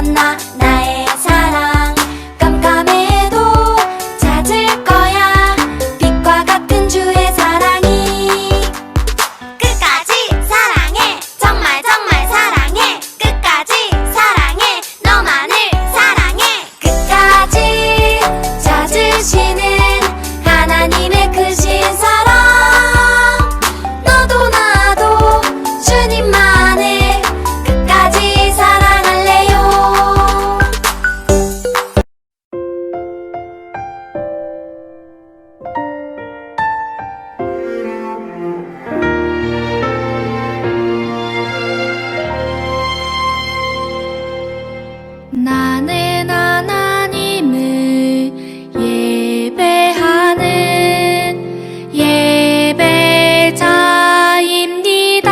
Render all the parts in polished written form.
넌 나의 사랑 깜깜해도 찾을 거야 빛과 같은 주의 사랑이 끝까지 사랑해 정말 정말 사랑해 끝까지 사랑해 너만을 사랑해 끝까지 찾으시는 하나님의 크신 사랑 너도 나도 주님만을 끝까지 사랑할래요. 나는 하나님을 예배하는 예배자입니다.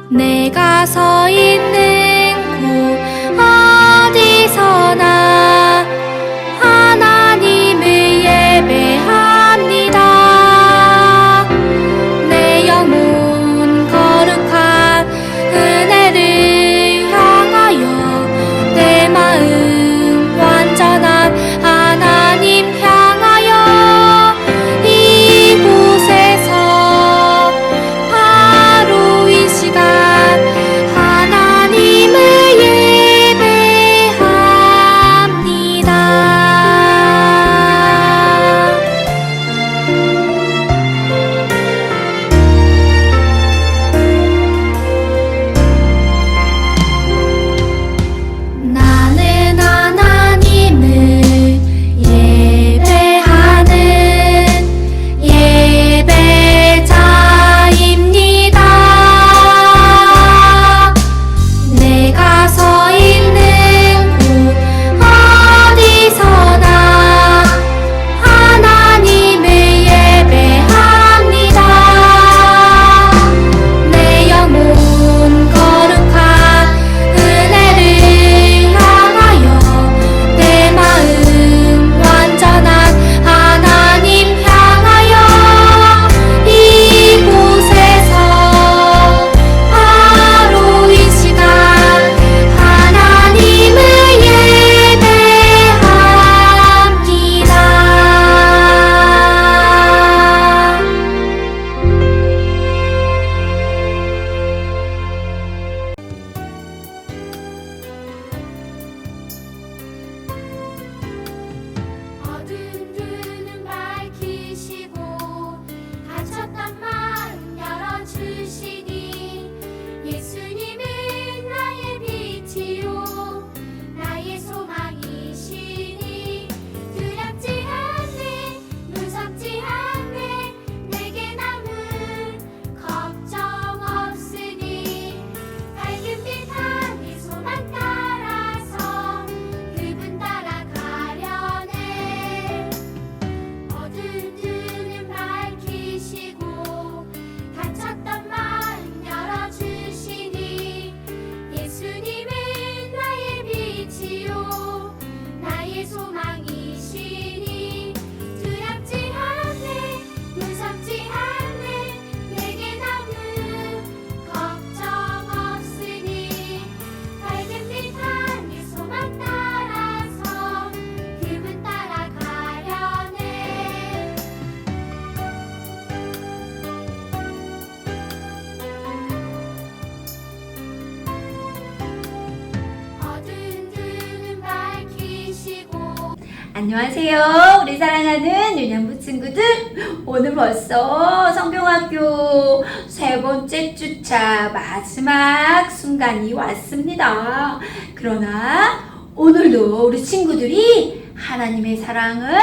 내가 서 있는 곳 어디서나 하나님을 예배합니다. 내 영혼 거룩한 은혜를 향하여 내 마음 완전한 하나님 향하여 이곳에서 바로 이 시간 하나님을 안녕하세요. 우리 사랑하는 유년부 친구들. 오늘 벌써 성경학교 세 번째 주차 마지막 순간이 왔습니다. 그러나 오늘도 우리 친구들이 하나님의 사랑을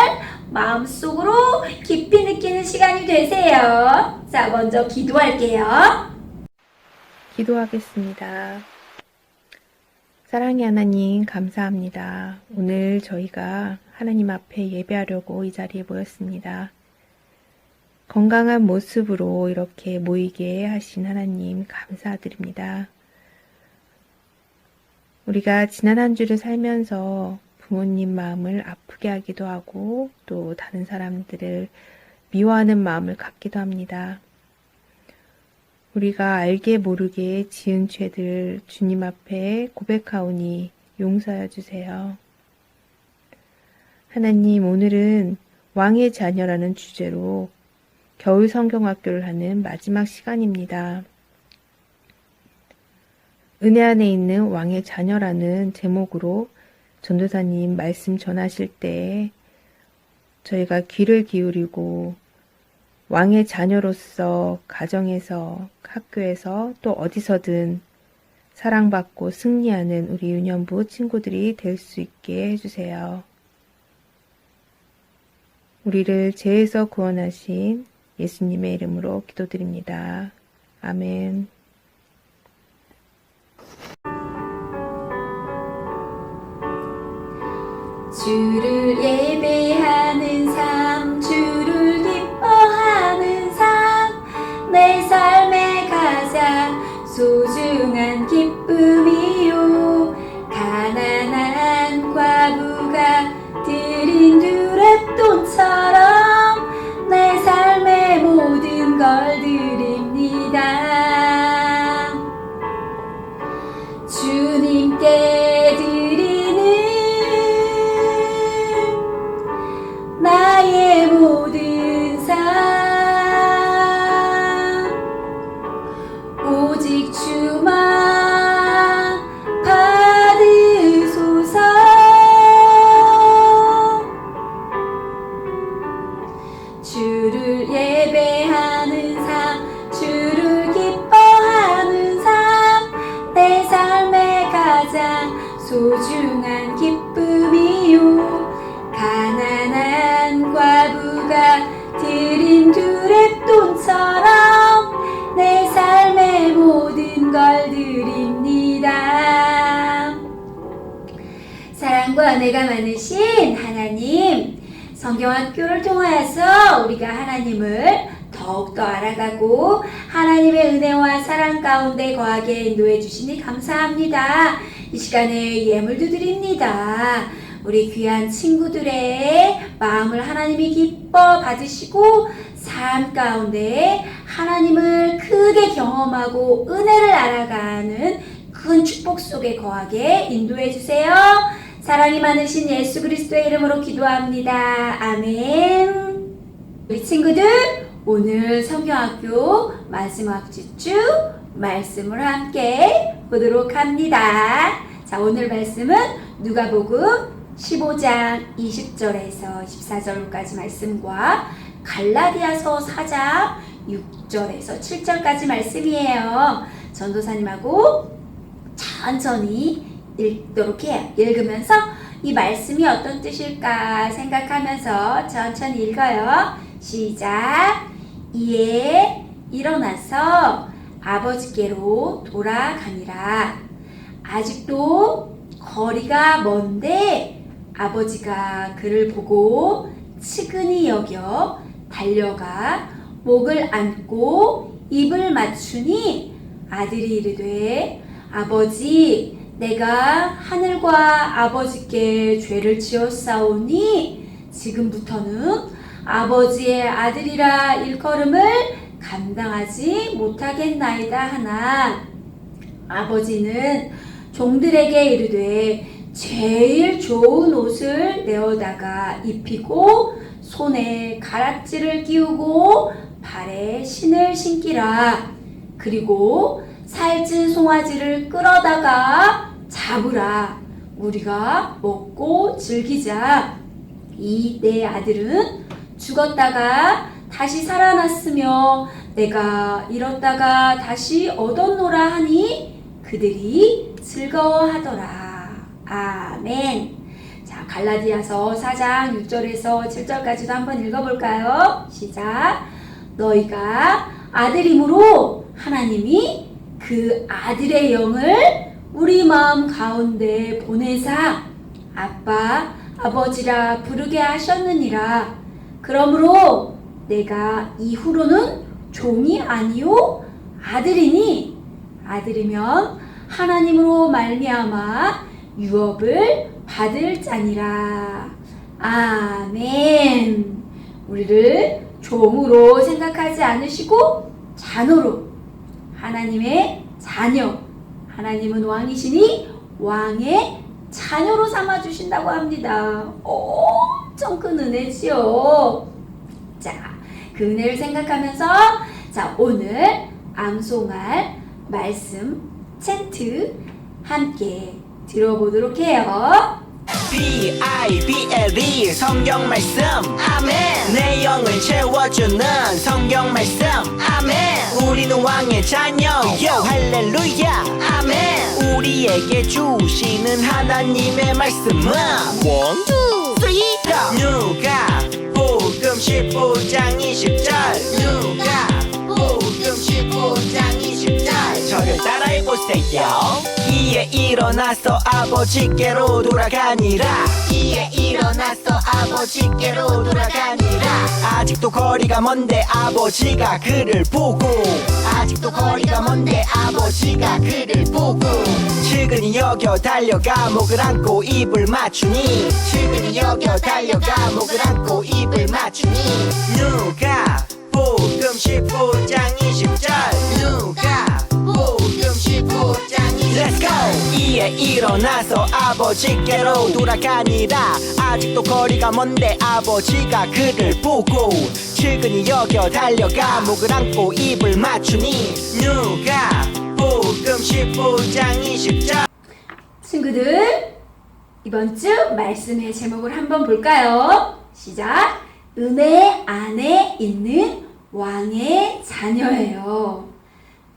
마음속으로 깊이 느끼는 시간이 되세요. 자, 먼저 기도할게요. 기도하겠습니다. 사랑의 하나님, 감사합니다. 오늘 저희가 하나님 앞에 예배하려고 이 자리에 모였습니다. 건강한 모습으로 이렇게 모이게 하신 하나님 감사드립니다. 우리가 지난 한 주를 살면서 부모님 마음을 아프게 하기도 하고 또 다른 사람들을 미워하는 마음을 갖기도 합니다. 우리가 알게 모르게 지은 죄들 주님 앞에 고백하오니 용서하여 주세요. 하나님, 오늘은 왕의 자녀라는 주제로 겨울 성경학교를 하는 마지막 시간입니다. 은혜 안에 있는 왕의 자녀라는 제목으로 전도사님 말씀 전하실 때 저희가 귀를 기울이고 왕의 자녀로서 가정에서, 학교에서 또 어디서든 사랑받고 승리하는 우리 유년부 친구들이 될 수 있게 해주세요. 우리를 죄에서 구원하신 예수님의 이름으로 기도드립니다. 아멘. 주를 예배하는 삶, 주를 기뻐하는 삶, 내 삶의 가장 소중한 기쁨이요. 가난한 과부가 드린 두랩돈처럼 내 삶의 모든 걸 드립니다. 주님께 드리는 나의 모든 삶, 오직 주만 받으소서. 주를 예배하는 삶, 주를 기뻐하는 삶, 내 삶의 가장 소중한 기쁨이요. 가난한 과부가 드린 두랩돈처럼 내 삶의 모든 걸 드립니다. 사랑과 은혜가 많으신 하나님, 성경학교를 통하여서 우리가 하나님을 더욱더 알아가고 하나님의 은혜와 사랑 가운데 거하게 인도해 주시니 감사합니다. 이 시간에 예물도 드립니다. 우리 귀한 친구들의 마음을 하나님이 기뻐 받으시고 삶 가운데 하나님을 크게 경험하고 은혜를 알아가는 큰 축복 속에 거하게 인도해 주세요. 사랑이 많으신 예수 그리스도의 이름으로 기도합니다. 아멘. 우리 친구들, 오늘 성경학교 마지막 주 말씀을 함께 보도록 합니다. 자, 오늘 말씀은 누가복음 15장 20절에서 24절까지 말씀과 갈라디아서 4장 6절에서 7절까지 말씀이에요. 전도사님하고 천천히 읽도록 해요. 읽으면서 이 말씀이 어떤 뜻일까 생각하면서 천천히 읽어요. 시작. 이에 일어나서 아버지께로 돌아가니라. 아직도 거리가 먼데 아버지가 그를 보고 측은히 여겨 달려가 목을 안고 입을 맞추니 아들이 이르되 아버지, 내가 하늘과 아버지께 죄를 지었사오니 지금부터는 아버지의 아들이라 일컬음을 감당하지 못하겠나이다 하나, 아버지는 종들에게 이르되 제일 좋은 옷을 내어다가 입히고 손에 가락지를 끼우고 발에 신을 신기라. 그리고 살찐 송아지를 끌어다가 잡으라. 우리가 먹고 즐기자. 이 내 아들은 죽었다가 다시 살아났으며 내가 잃었다가 다시 얻었노라 하니 그들이 즐거워하더라. 아멘. 자, 갈라디아서 4장 6절에서 7절까지도 한번 읽어볼까요? 시작. 너희가 아들임으로 하나님이 그 아들의 영을 우리 마음 가운데 보내사 아빠, 아버지라 부르게 하셨느니라. 그러므로 내가 이후로는 종이 아니요 아들이니, 아들이면 하나님으로 말미암아 유업을 받을 자니라. 아멘. 우리를 종으로 생각하지 않으시고 자녀로, 하나님의 자녀, 하나님은 왕이시니 왕의 자녀로 삼아주신다고 합니다. 엄청 큰 은혜지요. 자, 그 은혜를 생각하면서 자, 오늘 암송할 말씀 챈트 함께 들어보도록 해요. BIBLE 성경 말씀 아멘. 내 영을 채워주는 성경 말씀 아멘. 우리는 왕의 자녀 요 할렐루야 아멘. 우리에게 주시는 하나님의 말씀은 1, 2, 3 누가 복음 15장 20절 누가 복음 15장 20절 저를 따라해보세요. 이에 일어나서 아버지께로 돌아가니라. 이에 일어나서 아버지께로 돌아가니라. 아직도 거리가 먼데 아버지가 그를 보고 아직도 거리가 먼데 아버지가 그를 보고 측은히 여겨 달려가 목을 안고 입을 맞추니 측은히 여겨 달려가 목을 안고 입을 맞추니 누가 복음 15장 20절 누가 복음 15장 20절 Let's go! 이에 일어나서 아버지께로 돌아가니라. 아직도 거리가 먼데 아버지가 그를 보고 측은히 여겨 달려가 목을 안고 입을 맞추니 누가 복음 15장 20절 친구들, 이번 주 말씀의 제목을 한번 볼까요? 시작! 은혜 안에 있는 왕의 자녀예요.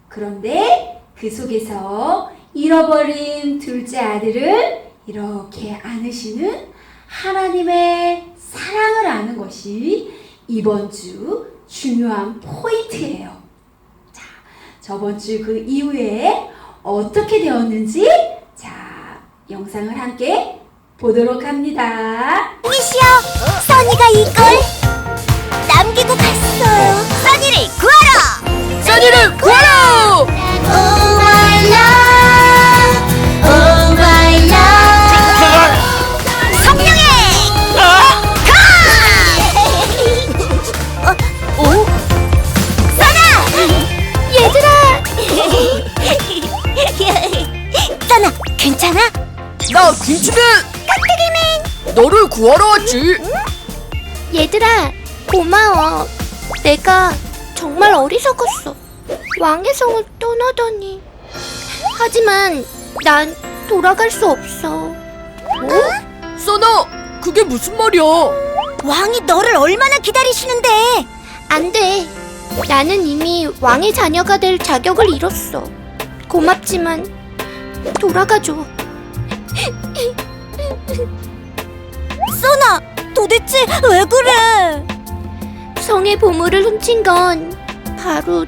그런데 그 속에서 잃어버린 둘째 아들을 이렇게 안으시는 하나님의 사랑을 아는 것이 이번 주 중요한 포인트예요. 자, 저번 주 그 이후에 어떻게 되었는지 자, 영상을 함께 보도록 합니다. 이시여, 써니가 이걸 남기고 갔어요. 써니를 구하러! 써니를 구하러! Oh my love, oh my love. 성령의 써나! 얘들아! 써나, 괜찮아? 나 김치맨! 깍두기맨! 너를 구하러 왔지. 얘들아, 고마워. 내가 정말 어리석었어. 왕의 성을 떠나다니. 하지만 난 돌아갈 수 없어. 써나, 그게 무슨 말이야? 왕이 너를 얼마나 기다리시는데? 안 돼. 나는 이미 왕의 자녀가 될 자격을 잃었어. 고맙지만 돌아가줘. 써나, 도대체 왜 그래? 성의 보물을 훔친 건 바로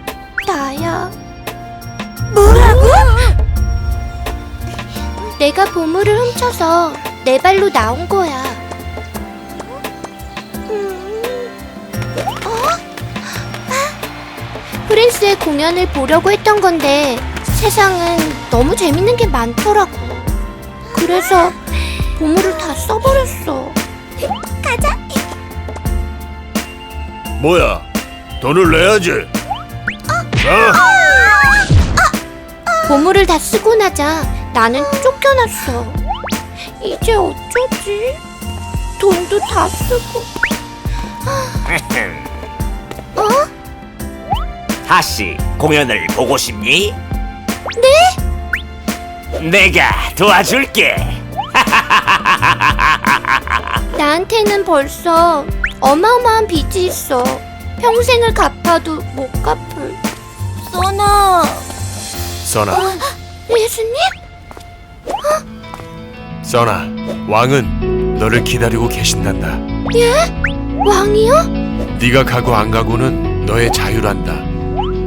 나야. 뭐라고? 내가 보물을 훔쳐서 내 발로 나온 거야. 프린스의 공연을 보려고 했던 건데 세상은 너무 재밌는 게 많더라고. 그래서 보물을 다 써버렸어. 가자. 뭐야? 돈을 내야지. 보물을 다 쓰고 나자 나는 쫓겨났어. 이제 어쩌지? 돈도 다 쓰고. 다시 공연을 보고 싶니? 네? 내가 도와줄게. 나한테는 벌써 어마어마한 빚이 있어. 평생을 갚아도 못 갚을. 써나. 써나, 예수님? 써나, 왕은 너를 기다리고 계신단다. 예? 왕이요? 네가 가고 안 가고는 너의 자유란다.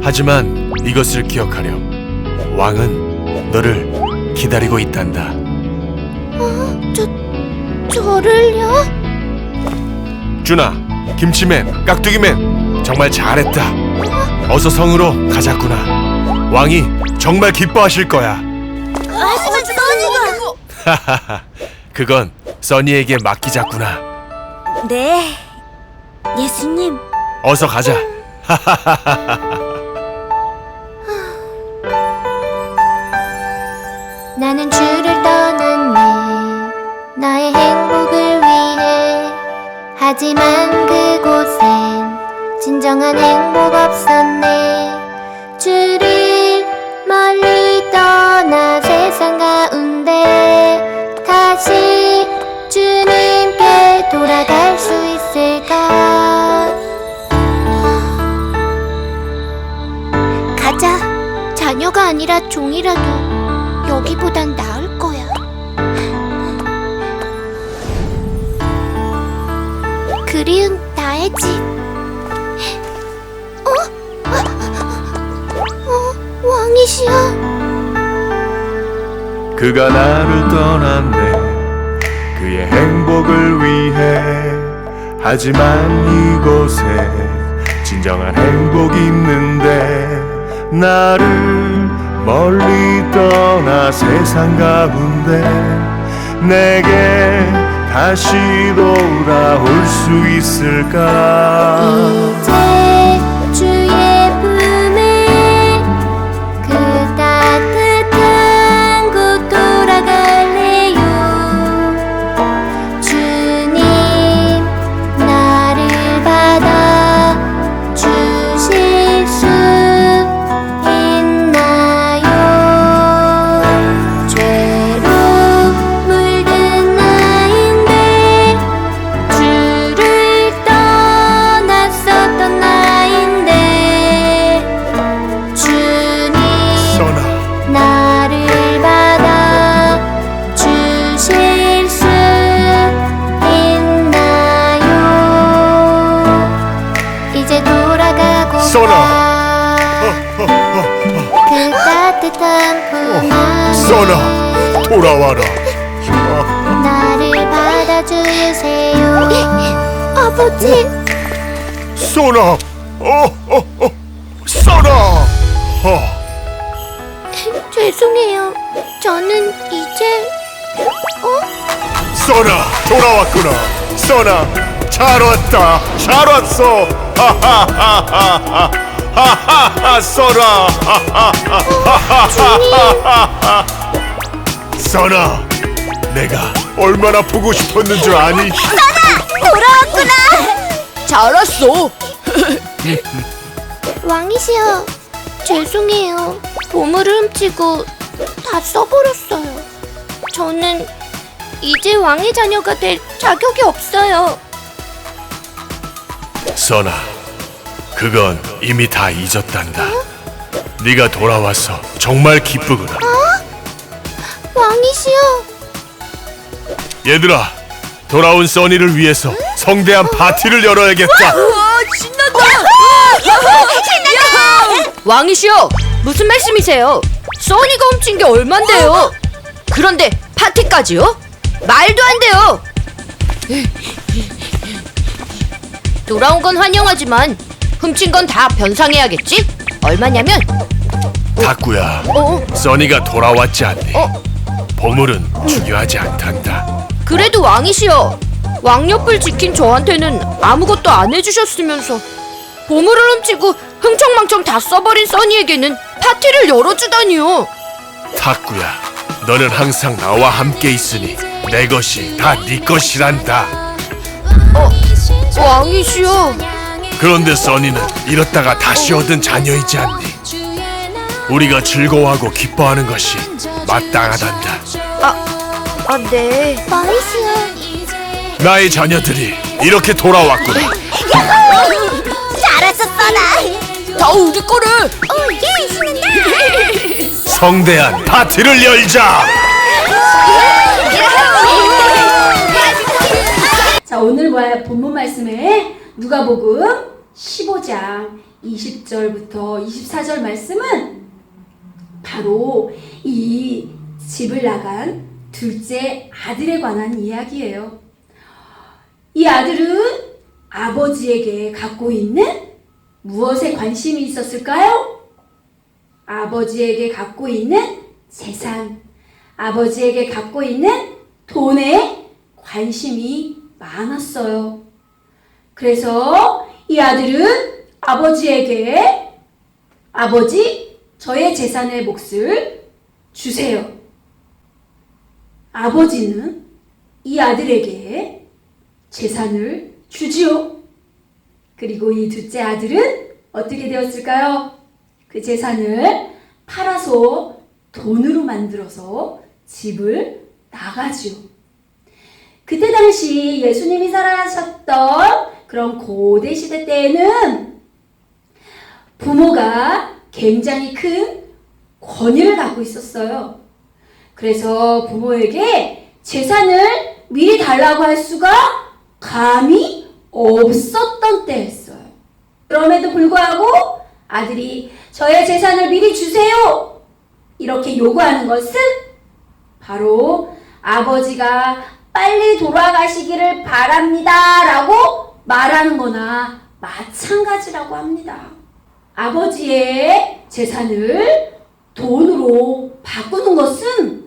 하지만 이것을 기억하렴. 왕은 너를 기다리고 있단다. 저를요? 준아, 김치맨, 깍두기맨, 정말 잘했다. 어서 성으로 가자꾸나. 왕이 정말 기뻐하실 거야. 하지만 써니가. 하하하, 그건 써니에게 맡기자꾸나. 네, 예수님. 어서 가자. 주를 떠났네 나의 행복을 위해 하지만 그곳엔 진정한 행복 없었네 주를 멀리 떠나 세상 가운데 다시 주님께 돌아갈 수 있을까 가자 자녀가 아니라 종이라도 여기보단 나을 거야 그리운 나의 집 왕이시여 그가 나를 떠났네 그의 행복을 위해 하지만 이곳에 진정한 행복이 있는데 나를 멀리 떠나 세상 가운데 내게 다시 돌아올 수 있을까 이제 주의 품에 그 따뜻한 곳 돌아갈래요 주님 나를 받아 주실 수 있나요 죄로 물든 나인데 주를 떠났었던 나인데 주님 써나 나를 받아 주실 수 있나요 이제 돌아가고 써나. 그 따뜻한 품 안에 써나 돌아와라 나를 받아주세요 아버지 써나 써나 죄송해요 저는 이제 써나 돌아왔구나 써나 잘 왔다 잘 왔어 하하하하하 써나 써나 내가 얼마나 보고 싶었는 줄 아니? 잘 왔어. 왕이시여 죄송해요 보물을 훔치고 다 써버렸어요 저는 이제 왕의 자녀가 될 자격이 없어요 써나 그건 이미 다 잊었단다 네가 돌아와서 정말 기쁘구나 왕이시여 얘들아 돌아온 써니를 위해서 성대한 파티를 열어야겠다 우와, 신난다. 왕이시여, 무슨 말씀이세요? 써니가 훔친 게 얼만데요? 그런데 파티까지요? 말도 안 돼요. 돌아온 건 환영하지만 훔친 건 다 변상해야겠지? 얼마냐면 다꾸야 써니가 돌아왔지 않니? 보물은 중요하지 않단다 그래도 왕이시여, 왕옆을 지킨 저한테는 아무것도 안 해주셨으면서 보물을 훔치고 흥청망청 다 써버린 써니에게는 파티를 열어주다니요. 다꾸야 너는 항상 나와 함께 있으니 내 것이 다 네 것이란다 왕이시여, 그런데 써니는 잃었다가 다시 얻은 자녀이지 않니? 우리가 즐거워하고 기뻐하는 것이 마땅하단다 네. 왕이시여 나의 자녀들이 이렇게 돌아왔구나 잘했어, 써나. 다 우리 거를. 예, 신난다. 성대한 파티를 열자 자, 오늘 본문 말씀에 누가복음 15장 20절부터 24절 말씀은 바로 이 집을 나간 둘째 아들에 관한 이야기예요. 이 아들은 아버지에게 갖고 있는 무엇에 관심이 있었을까요? 아버지에게 갖고 있는 재산, 아버지에게 갖고 있는 돈에 관심이 많았어요. 그래서 이 아들은 아버지에게 아버지, 저의 재산의 몫을 주세요. 아버지는 이 아들에게 재산을 주지요. 그리고 이 둘째 아들은 어떻게 되었을까요? 그 재산을 팔아서 돈으로 만들어서 집을 나가지요. 그때 당시 예수님이 살아가셨던 그런 고대 시대 때에는 부모가 굉장히 큰 권위를 갖고 있었어요. 그래서 부모에게 재산을 미리 달라고 할 수가 감히 없었던 때였어요. 그럼에도 불구하고 아들이 저의 재산을 미리 주세요! 이렇게 요구하는 것은 바로 아버지가 빨리 돌아가시기를 바랍니다 라고 말하는 거나 마찬가지라고 합니다. 아버지의 재산을 돈으로 바꾸는 것은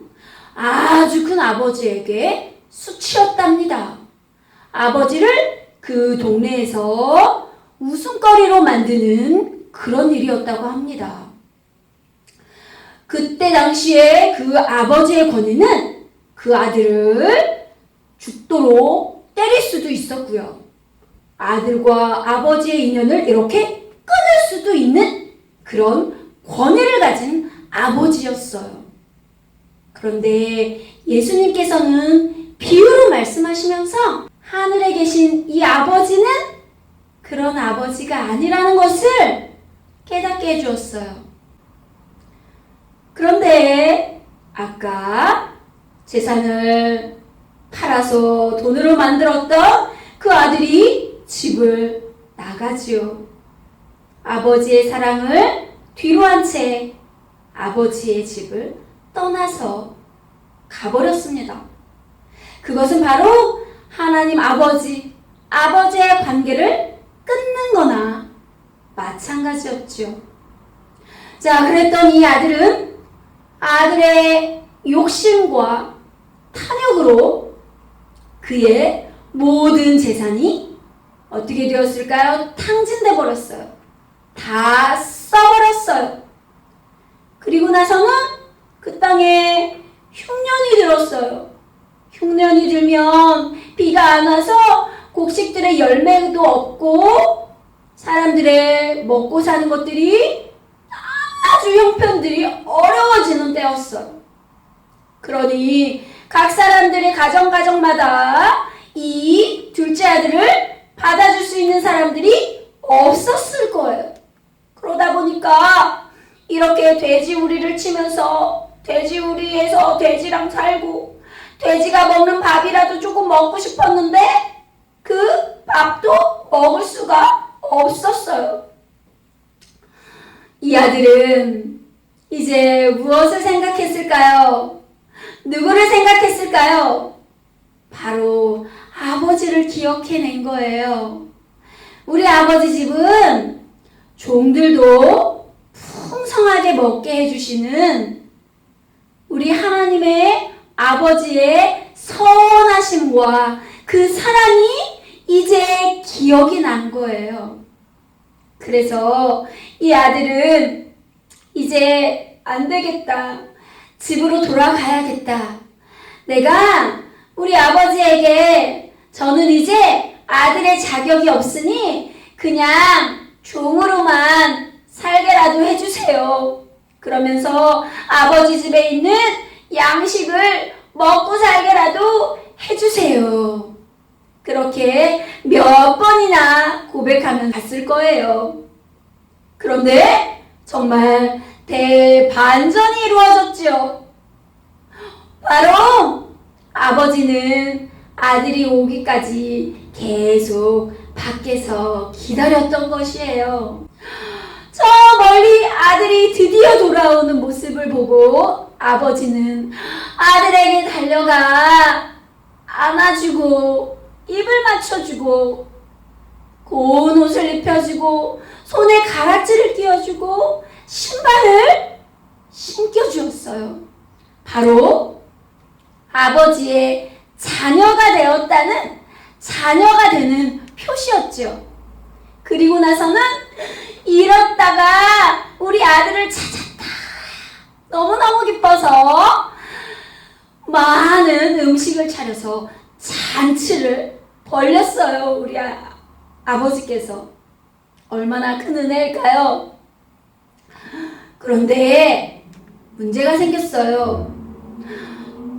아주 큰 아버지에게 수치였답니다. 아버지를 그 동네에서 웃음거리로 만드는 그런 일이었다고 합니다. 그때 당시에 그 아버지의 권위는 그 아들을 죽도록 때릴 수도 있었고요. 아들과 아버지의 인연을 이렇게 끊을 수도 있는 그런 권위를 가진 아버지였어요. 그런데 예수님께서는 비유로 말씀하시면서 하늘에 계신 이 아버지는 그런 아버지가 아니라는 것을 깨닫게 해주었어요. 그런데 아까 재산을 팔아서 돈으로 만들었던 그 아들이 집을 나가지요. 아버지의 사랑을 뒤로 한 채 아버지의 집을 떠나서 가버렸습니다. 그것은 바로 하나님 아버지의 관계를 끊는 거나 마찬가지였죠. 자, 그랬던 이 아들은 아들의 욕심과 탐욕으로 그의 모든 재산이 어떻게 되었을까요? 탕진돼 버렸어요. 다 써버렸어요. 그리고 나서는 그 땅에 흉년이 들었어요. 흉년이 들면 비가 안 와서 곡식들의 열매도 없고 사람들의 먹고 사는 것들이 아주 형편들이 어려워지는 때였어요. 그러니 각 사람들의 가정마다 이 둘째 아들을 받아줄 수 있는 사람들이 없었을 거예요. 그러다 보니까 이렇게 돼지우리를 치면서 돼지우리에서 돼지랑 살고 돼지가 먹는 밥이라도 조금 먹고 싶었는데 그 밥도 먹을 수가 없었어요. 이 아들은 이제 무엇을 생각했을까요? 누구를 생각했을까요? 바로 아버지를 기억해낸 거예요. 우리 아버지 집은 종들도 풍성하게 먹게 해주시는 우리 하나님의 아버지의 선하심과 그 사랑이 이제 기억이 난 거예요. 그래서 이 아들은 이제 안 되겠다. 집으로 돌아가야겠다. 내가 우리 아버지에게 저는 이제 아들의 자격이 없으니 그냥 종으로만 살게라도 해주세요. 그러면서 아버지 집에 있는 양식을 먹고 살게라도 해주세요. 그렇게 몇 번이나 고백하면 갔을 거예요. 그런데 정말 대반전이 이루어졌죠. 바로 아버지는 아들이 오기까지 계속 밖에서 기다렸던 것이에요. 저 멀리 아들이 드디어 돌아오는 모습을 보고 아버지는 아들에게 달려가 안아주고 입을 맞춰주고 고운 옷을 입혀주고 손에 가락지를 끼워주고 신발을 신겨주었어요. 바로 아버지의 자녀가 되었다는, 자녀가 되는 표시였죠. 그리고 나서는 이렇다가 우리 아들을 찾았다. 너무너무 기뻐서 많은 음식을 차려서 잔치를 벌렸어요. 우리 아버지께서. 얼마나 큰 은혜일까요? 그런데 문제가 생겼어요.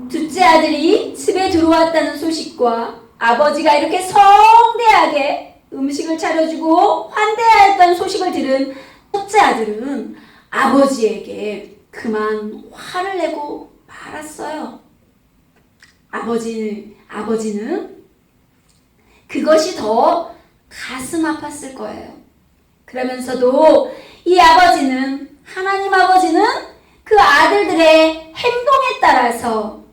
둘째 아들이 집에 들어왔다는 소식과 아버지가 이렇게 성대하게 음식을 차려주고 환대하였다는 소식을 들은 첫째 아들은 아버지에게 그만 화를 내고 말았어요. 아버지는 그것이 더 가슴 아팠을 거예요. 그러면서도 이 아버지는, 하나님 아버지는 그 아들들의 행동에 따라서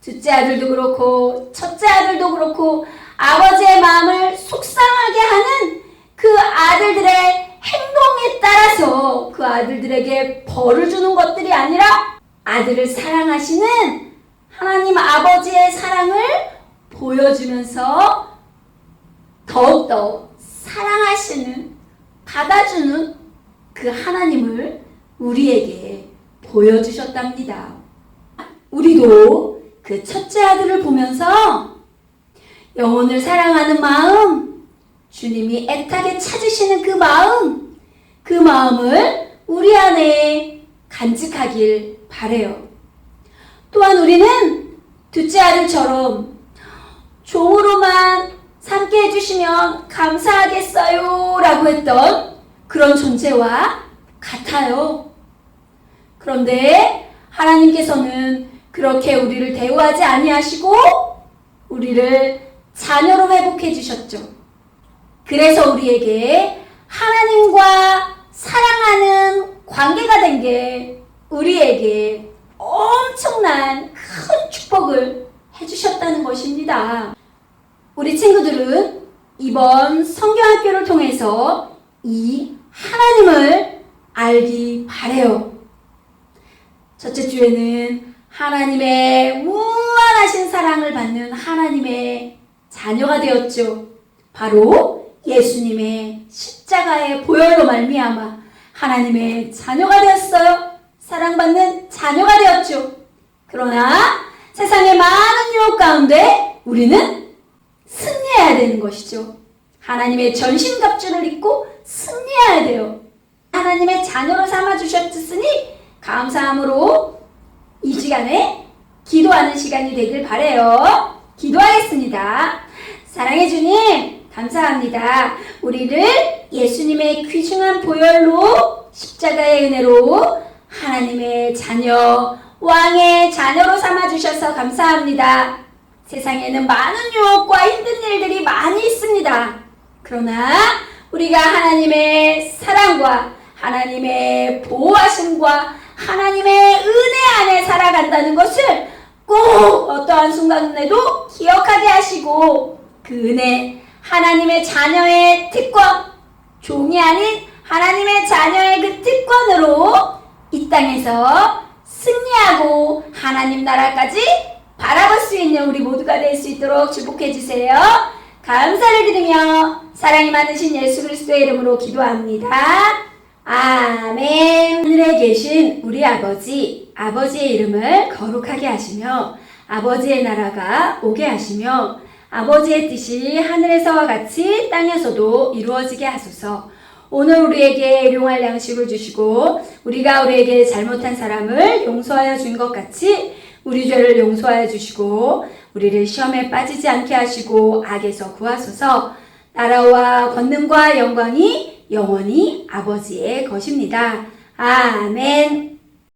둘째 아들도 그렇고 첫째 아들도 그렇고 아버지의 마음을 속상하게 하는 그 아들들의 행동에 따라서 그 아들들에게 벌을 주는 것들이 아니라 아들을 사랑하시는 하나님 아버지의 사랑을 보여주면서 더욱더 사랑하시는, 받아주는 그 하나님을 우리에게 보여주셨답니다. 우리도 그 첫째 아들을 보면서 영혼을 사랑하는 마음, 주님이 애타게 찾으시는 그 마음을 우리 안에 간직하길 바래요. 또한 우리는 둘째 아들처럼 종으로만 삼게 해주시면 감사하겠어요 라고 했던 그런 존재와 같아요. 그런데 하나님께서는 그렇게 우리를 대우하지 아니하시고 우리를 자녀로 회복해 주셨죠. 그래서 우리에게 하나님과 사랑하는 관계가 된 게 우리에게 엄청난 큰 축복을 해주셨다는 것입니다. 우리 친구들은 이번 성경학교를 통해서 이 하나님을 알기 바래요. 첫째 주에는 하나님의 무한하신 사랑을 받는 하나님의 자녀가 되었죠. 바로 예수님의 십자가의 보혈로 말미암아 하나님의 자녀가 되었어요. 사랑받는 자녀가 되었죠. 그러나 세상의 많은 유혹 가운데 우리는 승리해야 되는 것이죠. 하나님의 전신갑주를 입고 승리해야 돼요. 하나님의 자녀로 삼아주셨으니 감사함으로 이 시간에 기도하는 시간이 되길 바라요. 기도하겠습니다. 사랑해 주님 감사합니다. 우리를 예수님의 귀중한 보혈로 십자가의 은혜로 하나님의 자녀, 왕의 자녀로 삼아주셔서 감사합니다. 세상에는 많은 유혹과 힘든 일들이 많이 있습니다. 그러나 우리가 하나님의 사랑과 하나님의 보호하심과 하나님의 은혜 안에 살아간다는 것을 꼭 어떠한 순간에도 기억하게 하시고 그 은혜, 하나님의 자녀의 특권, 종이 아닌 하나님의 자녀의 그 특권으로 이 땅에서 승리하고 하나님 나라까지 바라볼 수 있는 우리 모두가 될 수 있도록 축복해 주세요. 감사를 드리며 사랑이 많으신 예수 그리스도의 이름으로 기도합니다. 아멘. 하늘에 계신 우리 아버지, 아버지의 이름을 거룩하게 하시며 아버지의 나라가 오게 하시며 아버지의 뜻이 하늘에서와 같이 땅에서도 이루어지게 하소서. 오늘 우리에게 일용할 양식을 주시고 우리가 우리에게 잘못한 사람을 용서하여 준 것 같이 우리 죄를 용서하여 주시고 우리를 시험에 빠지지 않게 하시고 악에서 구하소서. 나라와 권능과 영광이 영원히 아버지의 것입니다. 아멘.